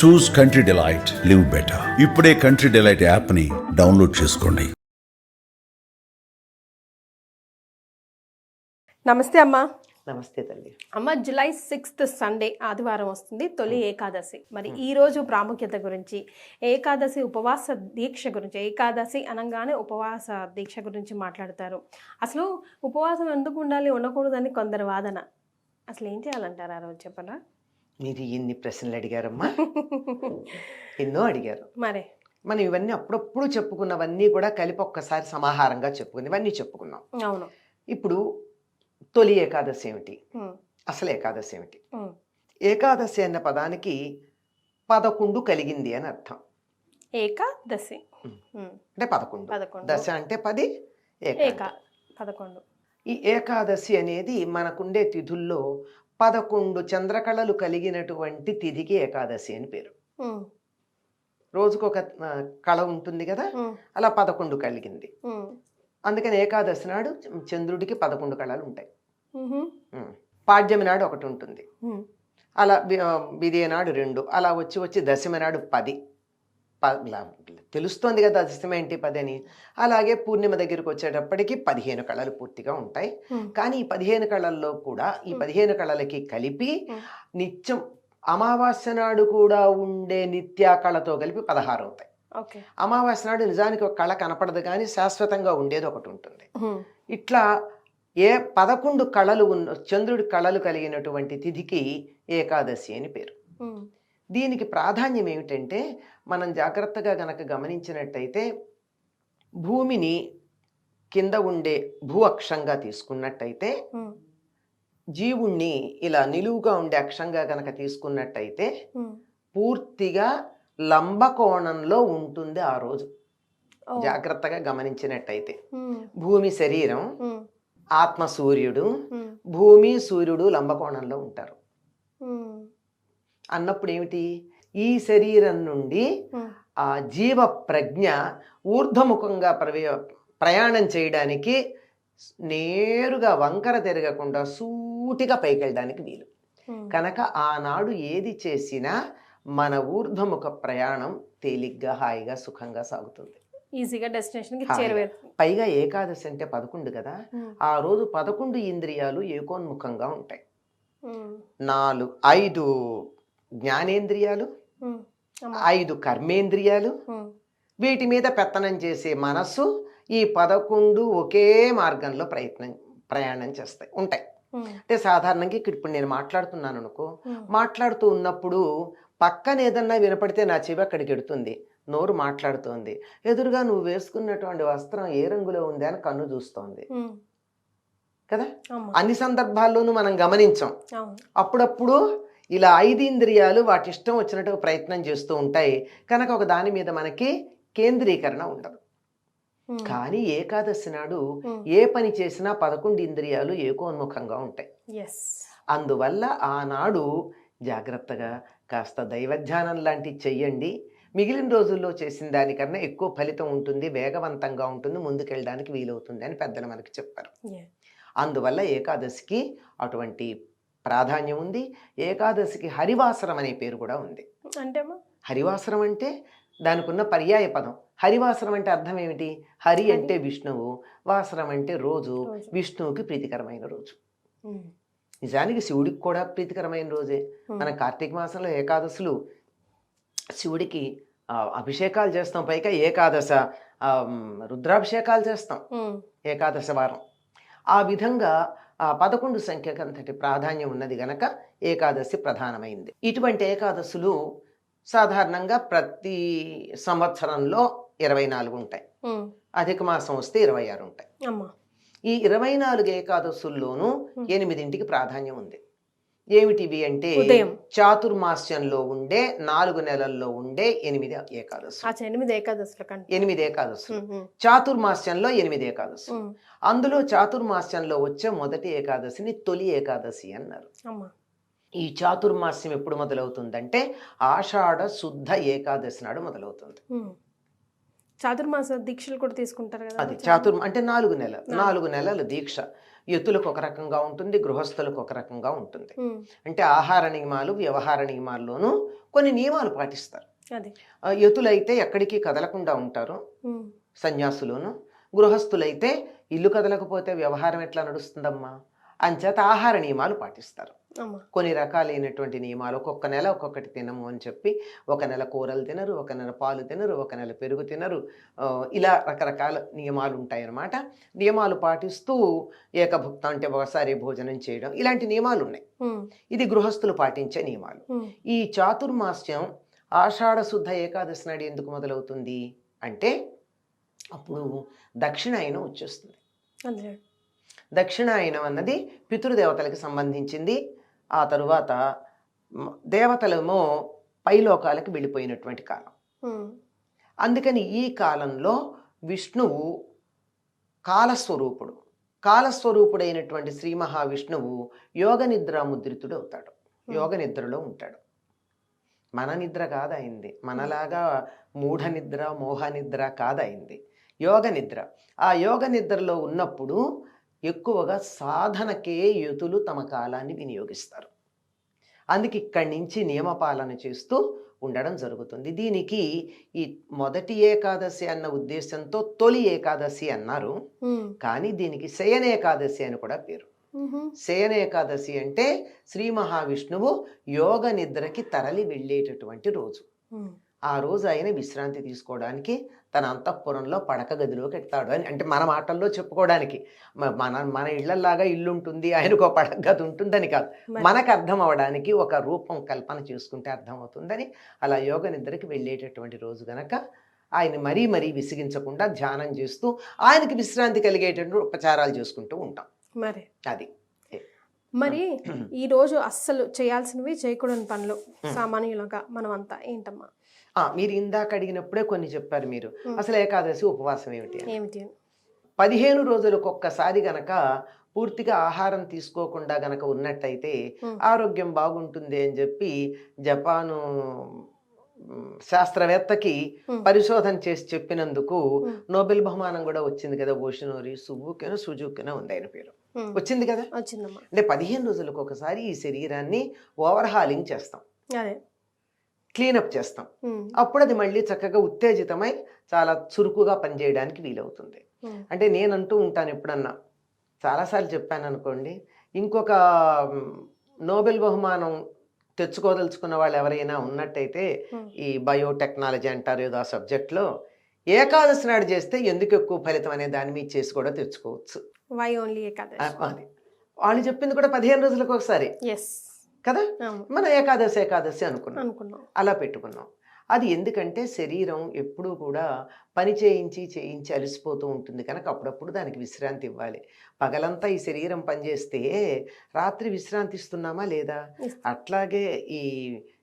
చూస్ country delight, live better. ఇప్పుడే country delight app ని download చేసుకోండి. నమస్తే అమ్మా. నమస్తే తల్లి. అమ్మ, జూలై 6 సండే ఆదివారం వస్తుంది, తొలి ఏకాదశి. మరి ఈ రోజు ప్రాముఖ్యత గురించి, ఏకాదశి ఉపవాస దీక్ష గురించి, ఏకాదశి అనగానే ఉపవాస దీక్ష గురించి మాట్లాడతారు. అసలు ఉపవాసం ఎందుకు ఉండాలి, ఉండకూడదని కొందరు వాదన. అసలు ఏం చేయాలంటారు ఆ రోజు, చెప్పరా? మీరు ఎన్ని ప్రశ్నలు అడిగారమ్మా? ఎన్నో అడిగారు. మరే మనం ఇవన్నీ అప్పుడప్పుడు చెప్పుకున్నవన్నీ కూడా కలిపి ఒక్కసారి సమాహారంగా చెప్పుకుంది, ఇవన్నీ చెప్పుకున్నాం. అవును. ఇప్పుడు తొలి ఏకాదశి ఏమిటి, అసలు ఏకాదశి ఏమిటి? ఏకాదశి అన్న పదానికి 11 కలిగింది అని అర్థం. ఏకాదశి అంటే 11, దశ అంటే 10, ఏకా 11. ఈ ఏకాదశి అనేది మనకుండే తిథుల్లో 11 చంద్రకళలు కలిగినటువంటి తిథికి ఏకాదశి అని పేరు. రోజుకొక కళ ఉంటుంది కదా, అలా 11 కలిగింది. అందుకని ఏకాదశి నాడు చంద్రుడికి 11 కళలు ఉంటాయి. పాడ్యమి నాడు ఒకటి ఉంటుంది, అలా విధియ నాడు 2, అలా వచ్చి దశమి నాడు 10. తెలుస్తోంది కదా దశమి ఏంటి 10 అని. అలాగే పూర్ణిమ దగ్గరికి వచ్చేటప్పటికి 15 కళలు పూర్తిగా ఉంటాయి. కానీ ఈ 15 కళల్లో కూడా ఈ 15 కళలకి కలిపి నిత్యం అమావాస్య నాడు కూడా ఉండే నిత్యా కళతో కలిపి 16 అవుతాయి. అమావాస్య నాడు నిజానికి ఒక కళ కనపడదు, కానీ శాశ్వతంగా ఉండేది ఒకటి ఉంటుంది. ఇట్లా 11 కళలు ఉన్న చంద్రుడి కళలు కలిగినటువంటి తిథికి ఏకాదశి అని పేరు. దీనికి ప్రాధాన్యం ఏమిటంటే, మనం జాగ్రత్తగా గనక గమనించినట్టయితే భూమిని కింద ఉండే భూ అక్షంగా తీసుకున్నట్టయితే, జీవుణ్ణి ఇలా నిలువుగా ఉండే అక్షంగా గనక తీసుకున్నట్టయితే పూర్తిగా లంబకోణంలో ఉంటుంది ఆ రోజు. జాగ్రత్తగా గమనించినట్టయితే భూమి శరీరం, ఆత్మ సూర్యుడు, భూమి సూర్యుడు లంబకోణంలో ఉంటారు. అన్నప్పుడు ఏమిటి, ఈ శరీరం నుండి ఆ జీవ ప్రజ్ఞ ఊర్ధ్వముఖంగా ప్రయాణం చేయడానికి నేరుగా వంకర తిరగకుండా సూటిగా పైకి వెళ్ళడానికి వీలు. కనుక ఆనాడు ఏది చేసినా మన ఊర్ధ్వముఖ ప్రయాణం తేలిగ్గా, హాయిగా, సుఖంగా సాగుతుంది. ఈజీగా డెస్టినేషన్కి చేరువేస్తుంది. పైగా ఏకాదశి అంటే 11 కదా, ఆ రోజు 11 ఇంద్రియాలు ఏకోన్ముఖంగా ఉంటాయి. 5 జ్ఞానేంద్రియాలు, 5 కర్మేంద్రియాలు, వీటి మీద పెత్తనం చేసే మనస్సు ఈ 11 ఒకే మార్గంలో ప్రయాణం చేస్తాయి ఉంటాయి. అంటే సాధారణంగా ఇప్పుడు నేను మాట్లాడుతున్నాను అనుకో, మాట్లాడుతూ ఉన్నప్పుడు పక్కన ఏదన్నా వినపడితే నా చెవి అక్కడికి ఎడుతుంది, నోరు మాట్లాడుతోంది, ఎదురుగా నువ్వు వేసుకున్నటువంటి వస్త్రం ఏ రంగులో ఉంది అని కన్ను చూస్తోంది కదా. అన్ని సందర్భాల్లోనూ మనం గమనించాం. అప్పుడప్పుడు ఇలా 5 ఇంద్రియాలు వాటి ఇష్టం వచ్చినట్టు ప్రయత్నం చేస్తూ ఉంటాయి. కనుక ఒక దాని మీద మనకి కేంద్రీకరణ ఉండదు. కానీ ఏకాదశి నాడు ఏ పని చేసినా 11 ఇంద్రియాలు ఏకోన్ముఖంగా ఉంటాయి. అందువల్ల ఆనాడు జాగ్రత్తగా కాస్త దైవధ్యానం లాంటివి చెయ్యండి. మిగిలిన రోజుల్లో చేసిన దానికన్నా ఎక్కువ ఫలితం ఉంటుంది, వేగవంతంగా ఉంటుంది, ముందుకెళ్ళడానికి వీలవుతుంది అని పెద్దలు మనకి చెప్పారు. అందువల్ల ఏకాదశికి అటువంటి ప్రాధాన్యం ఉంది. ఏకాదశికి హరివాసరం అనే పేరు కూడా ఉంది. అంటే హరివాసరం అంటే దానికి ఉన్న పర్యాయ పదం. హరివాసరం అంటే అర్థం ఏమిటి? హరి అంటే విష్ణువు, వాసరం అంటే రోజు, విష్ణువుకి ప్రీతికరమైన రోజు. నిజానికి శివుడికి కూడా ప్రీతికరమైన రోజే. మన కార్తీక మాసంలో ఏకాదశులు శివుడికి అభిషేకాలు చేస్తాం, పైగా ఏకాదశ రుద్రాభిషేకాలు చేస్తాం ఏకాదశ వారం. ఆ విధంగా 11 సంఖ్యకు అంతటి ప్రాధాన్యం ఉన్నది గనక ఏకాదశి ప్రధానమైంది. ఇటువంటి ఏకాదశులు సాధారణంగా ప్రతి సంవత్సరంలో 24 ఉంటాయి, అధిక మాసం వస్తే 26 ఉంటాయి. ఈ 24 ఏకాదశుల్లోనూ 8ంటికి ప్రాధాన్యం ఉంది. ఏమిటివి అంటే, చాతుర్మాస్యంలో ఉండే 4 నెలల్లో ఉండే 8 ఏకాదశులు. 8 ఏకాదశులు చాతుర్మాస్యంలో 8 ఏకాదశులు. అందులో చాతుర్మాస్యంలో వచ్చే మొదటి ఏకాదశిని తొలి ఏకాదశి అన్నారు. ఈ చాతుర్మాస్యం ఎప్పుడు మొదలవుతుందంటే ఆషాఢ శుద్ధ ఏకాదశి నాడు మొదలవుతుంది. చాతుర్మాస దీక్షలు కూడా తీసుకుంటారు కదా. అది అంటే 4 నెలల దీక్ష. యతులకు ఒక రకంగా ఉంటుంది, గృహస్థులకు ఒక రకంగా ఉంటుంది. ఉమ్, అంటే ఆహార నియమాలు, వ్యవహార నియమాల్లోనూ కొన్ని నియమాలు పాటిస్తారు. అది యతులైతే ఎక్కడికి కదలకుండా ఉంటారు, ఉమ్, సన్యాసులోను. గృహస్థులైతే ఇల్లు కదలకపోతే వ్యవహారం ఎట్లా నడుస్తుందమ్మా, అంచేత ఆహార నియమాలు పాటిస్తారు. అమ్మా కొన్ని రకాలైనటువంటి నియమాలు, ఒక్కొక్క నెల ఒక్కొక్కటి తినము అని చెప్పి, ఒక నెల కూరలు తినరు, ఒక నెల పాలు తినరు, ఒక నెల పెరుగు తినరు, ఇలా రకరకాల నియమాలు ఉంటాయన్నమాట. నియమాలు పాటిస్తూ ఏకభుక్తం అంటే ఒకసారి భోజనం చేయడం, ఇలాంటి నియమాలు ఉన్నాయి. ఉమ్, ఇది గృహస్థులు పాటించే నియమాలు. ఉమ్, ఈ చాతుర్మాస్యం ఆషాఢ శుద్ధ ఏకాదశి నాడు ఎందుకు మొదలవుతుంది అంటే అప్పుడు దక్షిణాయనం వచ్చేస్తుంది. అదే దక్షిణాయనం అన్నది పితృదేవతలకు సంబంధించింది. ఆ తరువాత దేవతలేమో పైలోకాలకు వెళ్ళిపోయినటువంటి కాలం. ఉమ్, అందుకని ఈ కాలంలో విష్ణువు కాలస్వరూపుడు. కాలస్వరూపుడైనటువంటి శ్రీ మహావిష్ణువు యోగ నిద్ర ముద్రితుడు అవుతాడు, యోగ నిద్రలో ఉంటాడు. మన నిద్ర కాదయింది, మనలాగా మూఢ నిద్ర మోహ నిద్ర కాదయింది, యోగ నిద్ర. ఆ యోగ నిద్రలో ఉన్నప్పుడు ఎక్కువగా సాధనకే యతులు తమ కాలాన్ని వినియోగిస్తారు. అందుకే ఇక్కడి నుంచి నియమపాలన చేస్తూ ఉండడం జరుగుతుంది. దీనికి ఈ మొదటి ఏకాదశి అన్న ఉద్దేశంతో తొలి ఏకాదశి అన్నారు, ఉమ్, కానీ దీనికి శయన ఏకాదశి అని కూడా పేరు. ఉహు, శయన ఏకాదశి అంటే శ్రీ మహావిష్ణువు యోగ నిద్రకి తరలి వెళ్ళేటటువంటి రోజు. ఉమ్, ఆ రోజు ఆయన విశ్రాంతి తీసుకోవడానికి తన అంతఃపురంలో పడక గదిలోకి ఎడతాడు అని, అంటే మన మాటల్లో చెప్పుకోవడానికి. మన ఇళ్లలాగా ఇల్లు ఉంటుంది, ఆయనకు పడక గది ఉంటుందని కాదు, మనకు అర్థం అవడానికి ఒక రూపం కల్పన చేసుకుంటే అర్థమవుతుందని అలా యోగ నిద్రకి వెళ్ళేటటువంటి రోజు గనక ఆయన మరీ మరీ విసిగించకుండా ధ్యానం చేస్తూ ఆయనకి విశ్రాంతి కలిగేటటువంటి ఉపచారాలు చేసుకుంటూ ఉంటాం. మరి అది మరి ఈ రోజు అస్సలు చేయాల్సినవి చేయకూడని పనులు సామాన్యులుగా మనమంతా ఏంటమ్మా? మీరు ఇందాక అడిగినప్పుడే కొన్ని చెప్పారు మీరు. అసలు ఏకాదశి ఉపవాసం ఏమిటి అని. ఏమిటి? 15 రోజులకు ఒక్కసారి గనక పూర్తిగా ఆహారం తీసుకోకుండా గనక ఉన్నట్టయితే ఆరోగ్యం బాగుంటుంది అని చెప్పి జపాను శాస్త్రవేత్తకి పరిశోధన చేసి చెప్పినందుకు నోబెల్ బహుమానం కూడా వచ్చింది కదా. ఓషినోరి సుజుకినో ఉంది ఆయన పేరు, వచ్చింది కదా. వచ్చిందమ్మా. అంటే 15 రోజులకు ఒకసారి ఈ శరీరాన్ని ఓవర్హాలింగ్ చేస్తాం, అదే క్లీనప్ చేస్తాం. అప్పుడు అది మళ్ళీ చక్కగా ఉత్తేజితమై చాలా చురుకుగా పనిచేయడానికి వీలవుతుంది. అంటే నేనంటూ ఉంటాను, ఎప్పుడన్నా చాలాసార్లు చెప్పాను అనుకోండి, ఇంకొక నోబెల్ బహుమానం తెచ్చుకోదలుచుకున్న వాళ్ళు ఎవరైనా ఉన్నట్టయితే ఈ బయోటెక్నాలజీ అంటారు ఏదో ఆ సబ్జెక్ట్లో, ఏకాదశి నాడు చేస్తే ఎందుకు ఎక్కువ ఫలితం అనే దాని మీద చేసి కూడా తెచ్చుకోవచ్చు. Why only Ekadashi? అది వాళ్ళు చెప్పింది కూడా 15 రోజులకు ఒకసారి కదా. మనం ఏకాదశి అనుకున్నాం, అలా పెట్టుకున్నాం. అది ఎందుకంటే శరీరం ఎప్పుడూ కూడా పని చేయించి అలసిపోతూ ఉంటుంది కనుక అప్పుడప్పుడు దానికి విశ్రాంతి ఇవ్వాలి. పగలంతా ఈ శరీరం పనిచేస్తే రాత్రి విశ్రాంతి ఇస్తున్నామా లేదా? అట్లాగే ఈ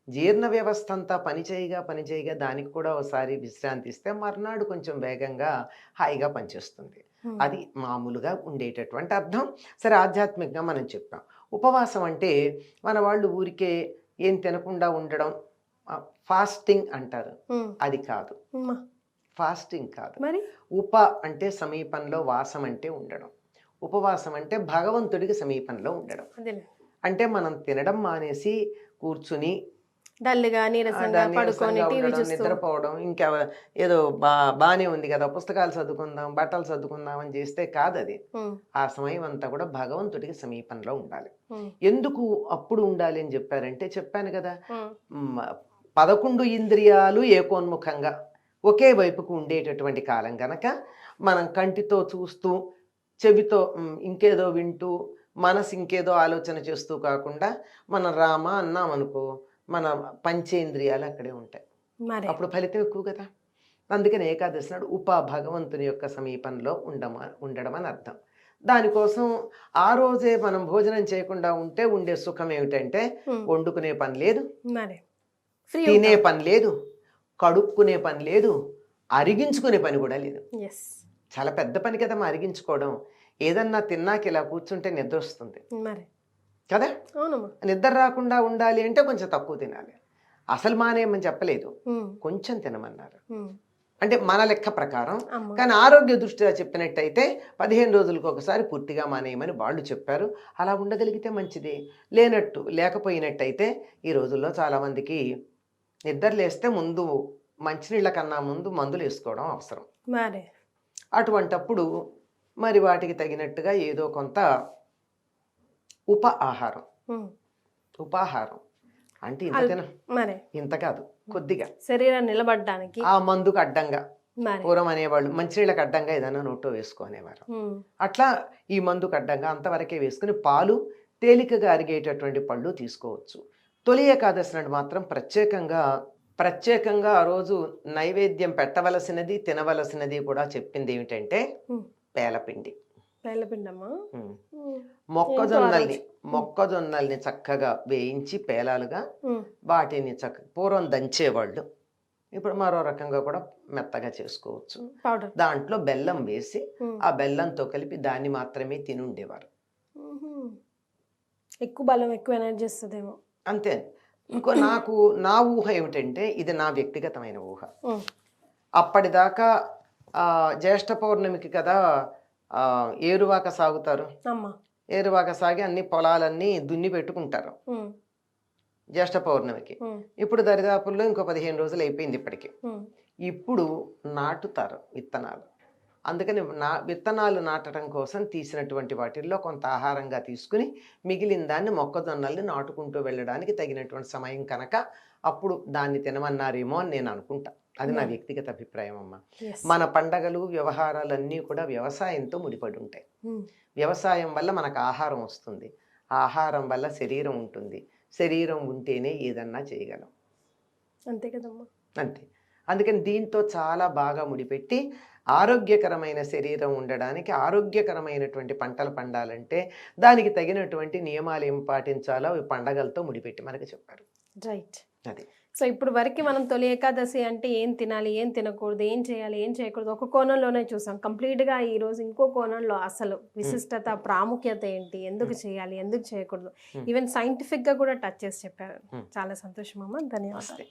జీర్ణ వ్యవస్థ అంతా పనిచేయగా దానికి కూడా ఒకసారి విశ్రాంతి ఇస్తే మర్నాడు కొంచెం వేగంగా హాయిగా పనిచేస్తుంది. అది మామూలుగా ఉండేటటువంటి అర్థం. సరే, ఆధ్యాత్మికంగా మనం చెప్పాం. ఉపవాసం అంటే మన వాళ్ళు ఊరికే ఏం తినకుండా ఉండడం, ఫాస్టింగ్ అంటారు, అది కాదు. ఫాస్టింగ్ కాదు. ఉప అంటే సమీపంలో, వాసం అంటే ఉండడం. ఉపవాసం అంటే భగవంతుడికి సమీపంలో ఉండడం. అంటే మనం తినడం మానేసి కూర్చుని డల్గా నీరసంగా పడుకొని నిద్రపోవడం, ఇంకా ఏదో బానే ఉంది కదా పుస్తకాలు చదువుకుందాం, బట్టలు చదువుకుందాం అని చేస్తే కాదు అది. ఆ సమయం అంతా కూడా భగవంతుడికి సమీపంలో ఉండాలి. ఎందుకు అప్పుడు ఉండాలి అని చెప్పారంటే, చెప్పాను కదా, 11 ఇంద్రియాలు ఏకోన్ముఖంగా ఒకే వైపుకు ఉండేటటువంటి కాలం గనక మనం కంటితో చూస్తూ, చెవితో ఇంకేదో వింటూ, మనసు ఇంకేదో ఆలోచన చేస్తూ కాకుండా మనం రామ అన్నామనుకో, మన పంచేంద్రియాలు అక్కడే ఉంటాయి, అప్పుడు ఫలితం ఎక్కువ కదా. అందుకని ఏకాదశి నాడు భగవంతుని యొక్క సమీపంలో ఉండడం అని అర్థం. దానికోసం ఆ రోజే మనం భోజనం చేయకుండా ఉంటే ఉండే సుఖం ఏమిటంటే, వండుకునే పని లేదు, తినే పని లేదు, కడుక్కునే పని లేదు, అరిగించుకునే పని కూడా లేదు. చాలా పెద్ద పని కదమ్మా అరిగించుకోవడం. ఏదన్నా తిన్నాక ఇలా కూర్చుంటే నిద్ర వస్తుంది కదా. నిద్ర రాకుండా ఉండాలి అంటే కొంచెం తక్కువ తినాలి. అసలు మానేయమని చెప్పలేదు, కొంచెం తినమన్నారు. అంటే మన లెక్క ప్రకారం. అమ్మ. కానీ ఆరోగ్య దృష్ట్యా చెప్పినట్టయితే 15 రోజులకు ఒకసారి పూర్తిగా మానేయమని వాళ్ళు చెప్పారు. అలా ఉండగలిగితే మంచిది. లేకపోయినట్టయితే ఈ రోజుల్లో చాలామందికి నిద్ర లేస్తే ముందు మంచినీళ్ళ కన్నా ముందు మందులు వేసుకోవడం అవసరం. మరి అటువంటప్పుడు మరి వాటికి తగినట్టుగా ఏదో కొంత ఆహారం ఉపాహారం అంటే మరి ఇంత కాదు, కొద్దిగా శరీరం నిలబడడానికి ఆ మందుకు అడ్డంగా మరి పూర్వం అనేవాళ్ళు మంచినీళ్ళకి అడ్డంగా ఏదైనా నోట్లో వేసుకునేవారు. అట్లా ఈ మందుకు అడ్డంగా అంతవరకే వేసుకుని పాలు, తేలికగా అరిగేటటువంటి పళ్ళు తీసుకోవచ్చు. తొలి ఏకాదశి నాడు మాత్రం ప్రత్యేకంగా ఆ రోజు నైవేద్యం పెట్టవలసినది, తినవలసినది కూడా చెప్పింది ఏమిటంటే పేలపిండి. పేలపిండమ్మా. మొక్కజొన్నల్ని చక్కగా వేయించి పేలాలుగా వాటిని పూర్వం దంచేవాళ్ళు, ఇప్పుడు మరో రకంగా కూడా మెత్తగా చేసుకోవచ్చు. పౌడర్ దాంట్లో బెల్లం వేసి ఆ బెల్లంతో కలిపి దాన్ని మాత్రమే తిని ఉండేవారు. ఎక్కువ బలం, ఎక్కువ ఎనర్జీ ఇస్తుందేమో. అంతే. ఇంకో నా ఊహ ఏమిటంటే, ఇది నా వ్యక్తిగతమైన ఊహ. అప్పటిదాకా జ్యేష్ఠ పౌర్ణమికి కదా ఏరువాక సాగుతారు. ఏరువాక సాగి అన్ని పొలాలన్నీ దున్ని పెట్టుకుంటారు జ్యేష్ఠ పౌర్ణమికి. ఇప్పుడు దరిదాపుల్లో ఇంకో 15 రోజులు అయిపోయింది ఇప్పటికి. ఇప్పుడు నాటుతారు విత్తనాలు. అందుకని విత్తనాలు నాటడం కోసం తీసినటువంటి వాటిల్లో కొంత ఆహారంగా తీసుకుని మిగిలిన దాన్ని మొక్కజొన్నల్ని నాటుకుంటూ వెళ్ళడానికి తగినటువంటి సమయం కనుక అప్పుడు దాన్ని తినమన్నారేమో అని నేను అనుకుంటా. అది నా వ్యక్తిగత అభిప్రాయం అమ్మ. మన పండగలు, వ్యవహారాలన్నీ కూడా వ్యవసాయంతో ముడిపడి ఉంటాయి. వ్యవసాయం వల్ల మనకు ఆహారం వస్తుంది, ఆహారం వల్ల శరీరం ఉంటుంది, శరీరం ఉంటేనే ఏదన్నా చేయగలం. అంతే కదమ్మా. అంతే. అందుకని దీంతో చాలా బాగా ముడిపెట్టి ఆరోగ్యకరమైన శరీరం ఉండడానికి, ఆరోగ్యకరమైనటువంటి పంటలు పండాలంటే దానికి తగినటువంటి నియమాలు ఏం పాటించాలో ఈ పండగలతో ముడిపెట్టి మనకు చెప్పారు. రైట్. అది. సో ఇప్పుడు వరకు మనం తొలి ఏకాదశి అంటే ఏం తినాలి, ఏం తినకూడదు, ఏం చేయాలి, ఏం చేయకూడదు ఒక కోణంలోనే చూసాం. కంప్లీట్గా ఈరోజు ఇంకో కోణంలో అసలు విశిష్టత, ప్రాముఖ్యత ఏంటి, ఎందుకు చేయాలి, ఎందుకు చేయకూడదు, ఈవెన్ సైంటిఫిక్గా కూడా టచ్ చేసి చెప్పారు. చాలా సంతోషం అమ్మ. ధన్యవాదాలు.